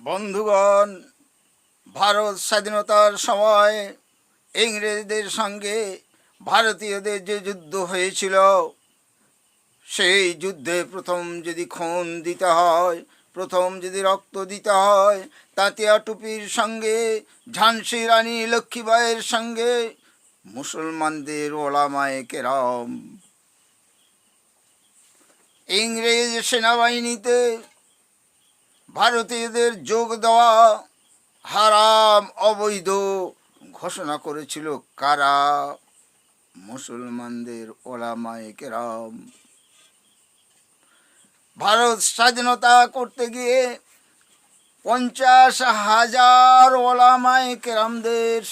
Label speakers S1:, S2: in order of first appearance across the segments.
S1: বন্ধুগণ, ভারত স্বাধীনতার সময় ইংরেজদের সঙ্গে ভারতীয়দের যে যুদ্ধ হয়েছিল, সেই যুদ্ধে প্রথম যদি খুন দিতে হয়, প্রথম যদি রক্ত দিতে হয়, তাতিয়া টুপির সঙ্গে ঝাঁসি রানী লক্ষ্মীবাইয়ের সঙ্গে মুসলমানদের ওলামায়ে কেরাম। ইংরেজ সেনাবাহিনীতে ভারতীয়দের যোগ দেওয়া হারাম, অবৈধ ঘোষণা করেছিল কারা? মুসলমানদের ওলামায়ে কেরাম। ভারত স্বাধীনতা করতে গিয়ে 50,000 ওলামায়ে কেরামদের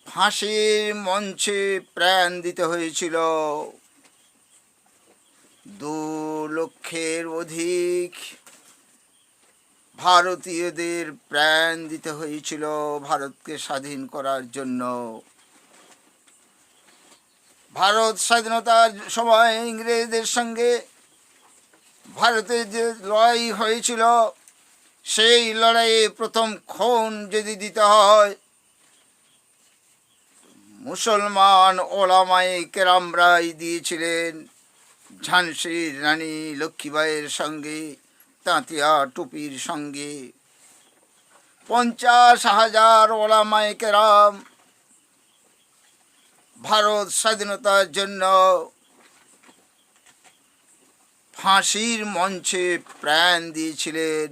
S1: ফাঁসির মঞ্চে প্রাণ দিতে হয়েছিল। 2 লক্ষের অধিক ভারতীয়দের প্রাণ দিতে হয়েছিল ভারতকে স্বাধীন করার জন্য। ভারত স্বাধীনতার সময় ইংরেজদের সঙ্গে ভারতের যে লড়াই হয়েছিল, সেই লড়াইয়ে প্রথম খুন যদি দিতে হয়, মুসলমান ওলামায়ে কেরামরাই দিয়েছিলেন। ঝাঁসির রানী লক্ষ্মীবাইয়ের সঙ্গে, তাঁতিয়া টুপির সঙ্গে 50,000 ওলামায়ে কেরাম ভারত স্বাধীনতার জন্য ফাঁসির মঞ্চে প্রাণ দিয়েছিলেন।